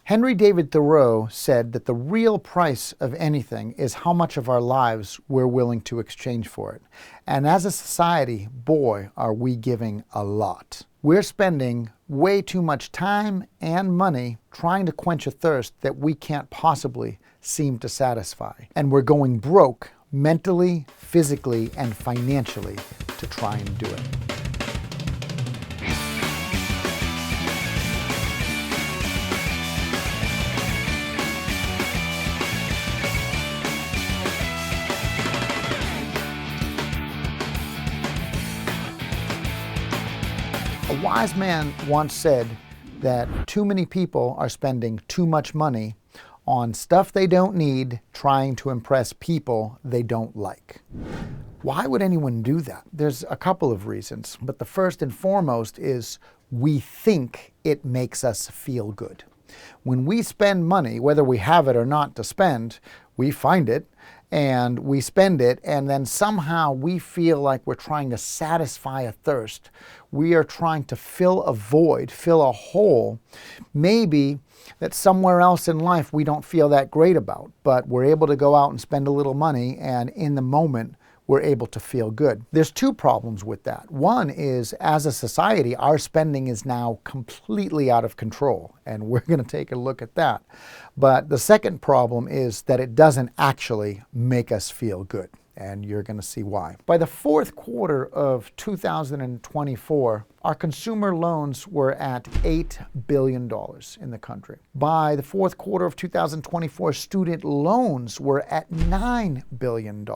Henry David Thoreau said that the real price of anything is how much of our lives we're willing to exchange for it. And as a society, boy, are we giving a lot. We're spending way too much time and money trying to quench a thirst that we can't possibly seem to satisfy. And we're going broke mentally, physically, and financially to try and do it. A wise man once said that too many people are spending too much money on stuff they don't need, trying to impress people they don't like. Why would anyone do that? There's a couple of reasons, but the first and foremost is we think it makes us feel good. When we spend money, whether we have it or not to spend, we find it and we spend it, and then somehow we feel like we're trying to satisfy a thirst. We are trying to fill a void, fill a hole, maybe that somewhere else in life we don't feel that great about, but we're able to go out and spend a little money, and in the moment we're able to feel good. There's two problems with that. One is, as a society, our spending is now completely out of control, and we're going to take a look at that. But the second problem is that it doesn't actually make us feel good, and you're going to see why. By the fourth quarter of 2024, our consumer loans were at $8 billion in the country. By the fourth quarter of 2024, student loans were at $9 billion.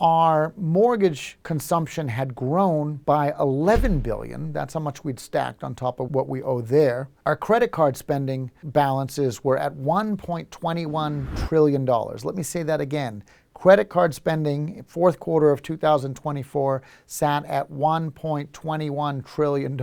Our mortgage consumption had grown by $11 billion. That's how much we'd stacked on top of what we owe there. Our credit card spending balances were at $1.21 trillion. Let me say that again. Credit card spending, fourth quarter of 2024, sat at $1.21 trillion,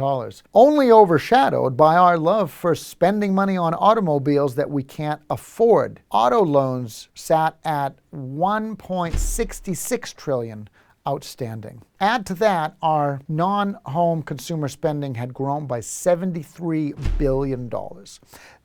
only overshadowed by our love for spending money on automobiles that we can't afford. Auto loans sat at $1.66 trillion outstanding. Add to that, our non-home consumer spending had grown by $73 billion.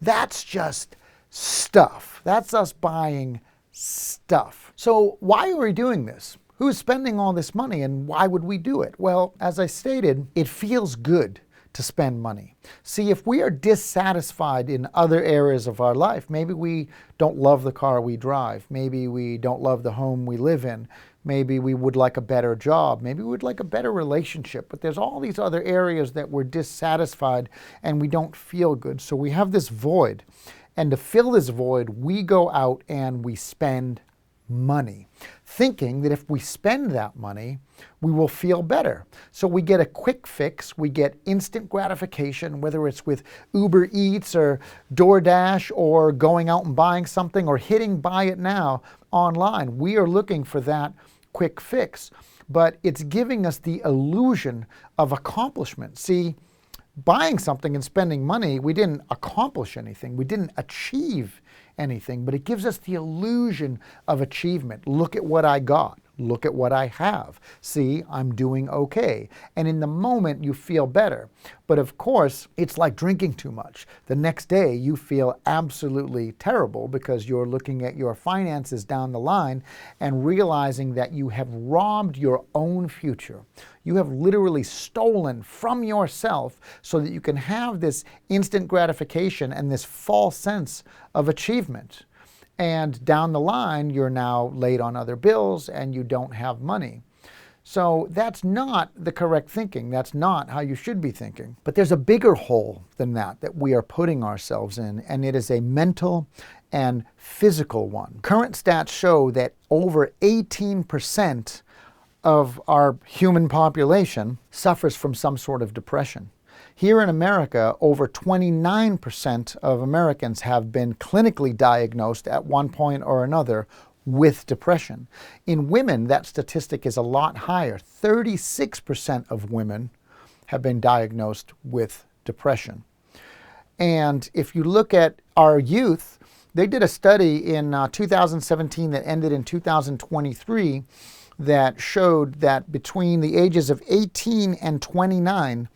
That's just stuff. That's us buying stuff. So why are we doing this? Who's spending all this money, and why would we do it? Well, as I stated, it feels good to spend money. See, if we are dissatisfied in other areas of our life, maybe we don't love the car we drive, maybe we don't love the home we live in, maybe we would like a better job, maybe we would like a better relationship, but there's all these other areas that we're dissatisfied and we don't feel good. So we have this void. And to fill this void, we go out and we spend money, thinking that if we spend that money, we will feel better. So we get a quick fix, we get instant gratification, whether it's with Uber Eats or DoorDash or going out and buying something or hitting buy it now online. We are looking for that quick fix, but it's giving us the illusion of accomplishment. See, buying something and spending money, we didn't accomplish anything. We didn't achieve anything, but it gives us the illusion of achievement. Look at what I got. Look at what I have. See, I'm doing okay. And in the moment, you feel better. But of course, it's like drinking too much. The next day, you feel absolutely terrible because you're looking at your finances down the line and realizing that you have robbed your own future. You have literally stolen from yourself so that you can have this instant gratification and this false sense of achievement. And down the line, you're now late on other bills and you don't have money. So that's not the correct thinking. That's not how you should be thinking. But there's a bigger hole than that we are putting ourselves in, and it is a mental and physical one. Current stats show that over 18% of our human population suffers from some sort of depression. Here in America, over 29% of Americans have been clinically diagnosed at one point or another with depression. In women, that statistic is a lot higher. 36% of women have been diagnosed with depression. And if you look at our youth, they did a study in 2017 that ended in 2023 that showed that between the ages of 18 and 29,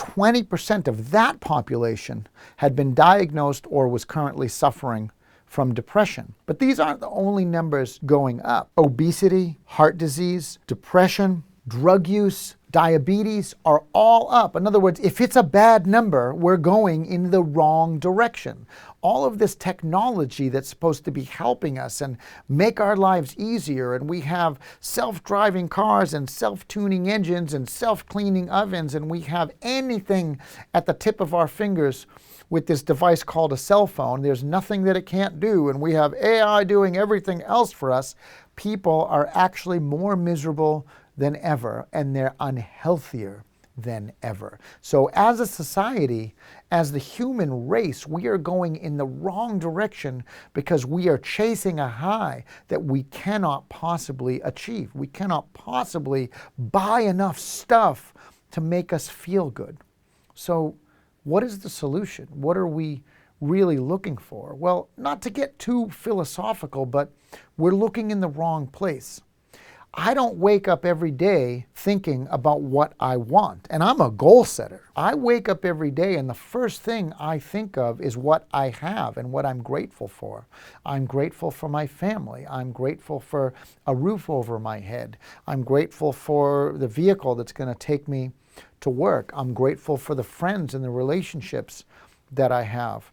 20% of that population had been diagnosed or was currently suffering from depression. But these aren't the only numbers going up. Obesity, heart disease, depression, drug use, diabetes are all up. In other words, if it's a bad number, we're going in the wrong direction. All of this technology that's supposed to be helping us and make our lives easier, and we have self-driving cars and self-tuning engines and self-cleaning ovens, and we have anything at the tip of our fingers with this device called a cell phone. There's nothing that it can't do, and we have AI doing everything else for us. People are actually more miserable than ever, and they're unhealthier than ever. So as a society, as the human race, we are going in the wrong direction because we are chasing a high that we cannot possibly achieve. We cannot possibly buy enough stuff to make us feel good. So what is the solution? What are we really looking for? Well, not to get too philosophical, but we're looking in the wrong place. I don't wake up every day thinking about what I want, and I'm a goal setter. I wake up every day and the first thing I think of is what I have and what I'm grateful for. I'm grateful for my family. I'm grateful for a roof over my head. I'm grateful for the vehicle that's going to take me to work. I'm grateful for the friends and the relationships that I have.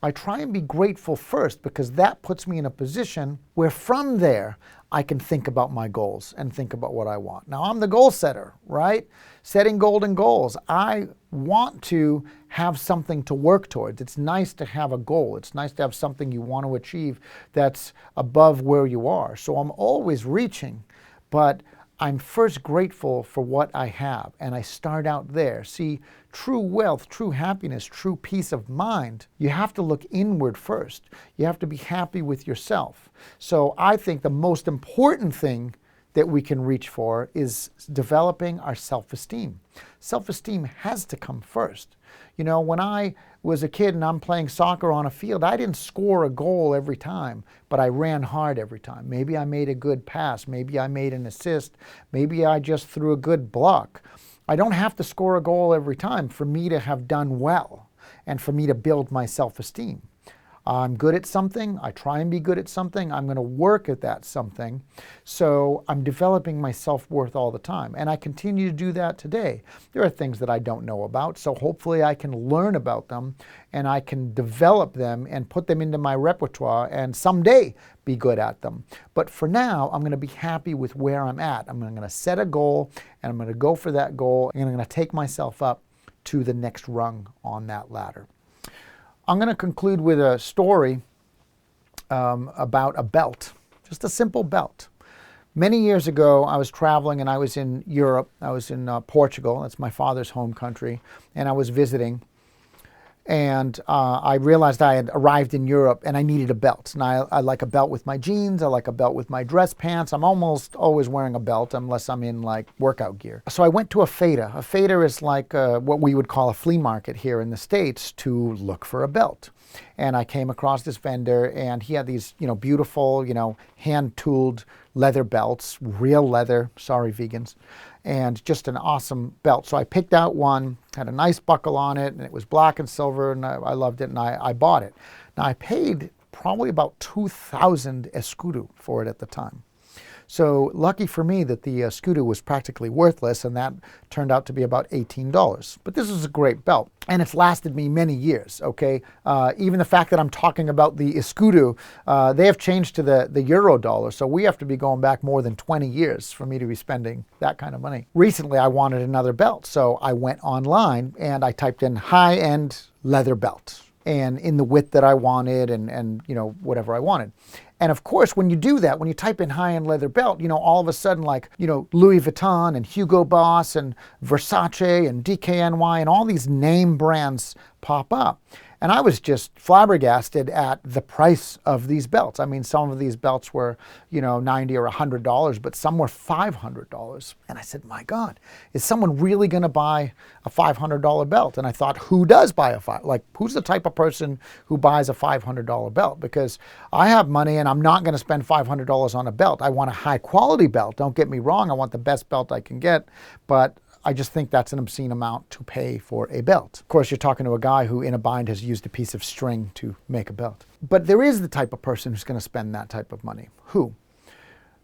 I try and be grateful first because that puts me in a position where from there I can think about my goals and think about what I want. Now, I'm the goal setter, right? Setting golden goals. I want to have something to work towards. It's nice to have a goal. It's nice to have something you want to achieve that's above where you are. So I'm always reaching, but I'm first grateful for what I have, and I start out there. See, true wealth, true happiness, true peace of mind, you have to look inward first. You have to be happy with yourself. So I think the most important thing that we can reach for is developing our self-esteem. Self-esteem has to come first. You know, when I was a kid and I'm playing soccer on a field, I didn't score a goal every time, but I ran hard every time. Maybe I made a good pass. Maybe I made an assist. Maybe I just threw a good block. I don't have to score a goal every time for me to have done well and for me to build my self-esteem. I'm good at something. I try and be good at something. I'm going to work at that something. So I'm developing my self-worth all the time. And I continue to do that today. There are things that I don't know about. So hopefully I can learn about them and I can develop them and put them into my repertoire and someday be good at them. But for now, I'm going to be happy with where I'm at. I'm going to set a goal and I'm going to go for that goal and I'm going to take myself up to the next rung on that ladder. I'm going to conclude with a story about a belt, just a simple belt. Many years ago, I was traveling and I was in Europe. I was in Portugal. That's my father's home country. And I was visiting. And I realized I had arrived in Europe and I needed a belt. And I like a belt with my jeans. I like a belt with my dress pants. I'm almost always wearing a belt unless I'm in like workout gear. So I went to a feta. A feta is like what we would call a flea market here in the States to look for a belt. And I came across this vendor and he had these, beautiful, hand-tooled leather belts, real leather, sorry vegans, and just an awesome belt. So I picked out one, had a nice buckle on it, and it was black and silver, and I loved it, and I bought it. Now I paid probably about 2,000 escudo for it at the time. So lucky for me that the escudo was practically worthless, and that turned out to be about $18. But this is a great belt, and it's lasted me many years, okay? Even the fact that I'm talking about the escudo, they have changed to the euro dollar, so we have to be going back more than 20 years for me to be spending that kind of money. Recently, I wanted another belt, so I went online and I typed in high-end leather belt, and in the width that I wanted and whatever I wanted. And of course, when you do that, when you type in high-end leather belt, all of a sudden Louis Vuitton and Hugo Boss and Versace and DKNY and all these name brands pop up. And I was just flabbergasted at the price of these belts. I mean, some of these belts were, $90 or $100, but some were $500. And I said, my God, is someone really going to buy a $500 belt? And I thought, who does buy who's the type of person who buys a $500 belt? Because I have money and I'm not going to spend $500 on a belt. I want a high quality belt. Don't get me wrong. I want the best belt I can get, but I just think that's an obscene amount to pay for a belt. Of course, you're talking to a guy who in a bind has used a piece of string to make a belt. But there is the type of person who's going to spend that type of money. Who?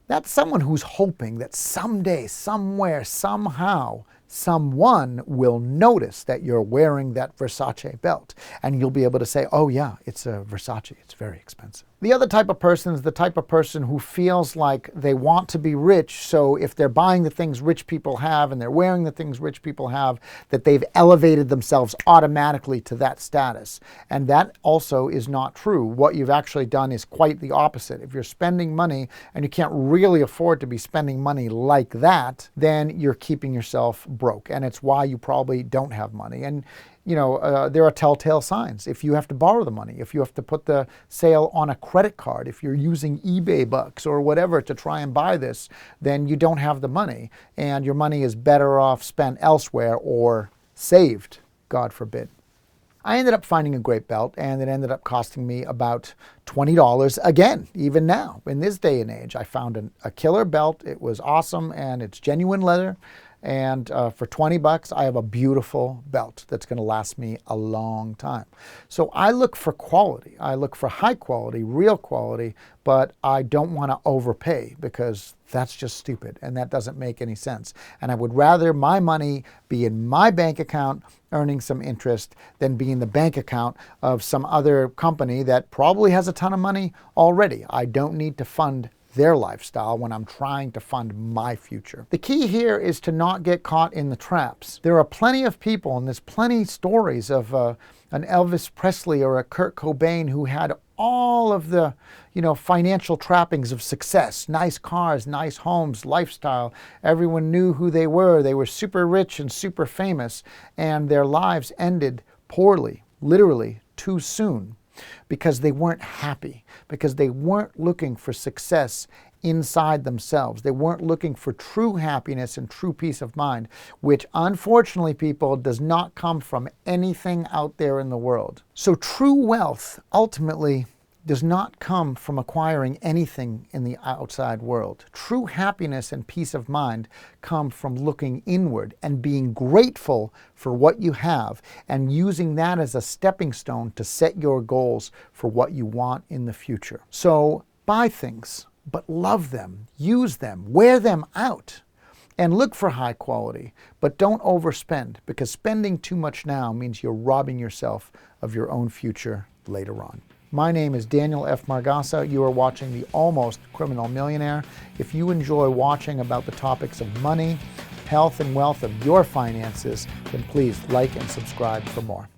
That's someone who's hoping that someday, somewhere, somehow, someone will notice that you're wearing that Versace belt. And you'll be able to say, oh yeah, it's a Versace, it's very expensive. The other type of person is the type of person who feels like they want to be rich, so if they're buying the things rich people have and they're wearing the things rich people have, that they've elevated themselves automatically to that status. And that also is not true. What you've actually done is quite the opposite. If you're spending money and you can't really afford to be spending money like that, then you're keeping yourself broke. And it's why you probably don't have money. And there are telltale signs. If you have to borrow the money, if you have to put the sale on a credit card, if you're using eBay bucks or whatever to try and buy this, then you don't have the money. And your money is better off spent elsewhere or saved, God forbid. I ended up finding a great belt, and it ended up costing me about $20 again, even now. In this day and age, I found a killer belt. It was awesome, and it's genuine leather. And for 20 bucks, I have a beautiful belt that's going to last me a long time. So I look for quality. I look for high quality, real quality, but I don't want to overpay because that's just stupid and that doesn't make any sense. And I would rather my money be in my bank account earning some interest than be in the bank account of some other company that probably has a ton of money already. I don't need to fund their lifestyle when I'm trying to fund my future. The key here is to not get caught in the traps. There are plenty of people, and there's plenty of stories of an Elvis Presley or a Kurt Cobain who had all of the financial trappings of success, nice cars, nice homes, lifestyle. Everyone knew who they were. They were super rich and super famous, and their lives ended poorly, literally too soon, because they weren't happy, because they weren't looking for success inside themselves. They weren't looking for true happiness and true peace of mind, which unfortunately, people, does not come from anything out there in the world. So true wealth ultimately does not come from acquiring anything in the outside world. True happiness and peace of mind come from looking inward and being grateful for what you have and using that as a stepping stone to set your goals for what you want in the future. So buy things, but love them, use them, wear them out, and look for high quality, but don't overspend, because spending too much now means you're robbing yourself of your own future later on. My name is Daniel F. Margasa. You are watching The Almost Criminal Millionaire. If you enjoy watching about the topics of money, health, and wealth of your finances, then please like and subscribe for more.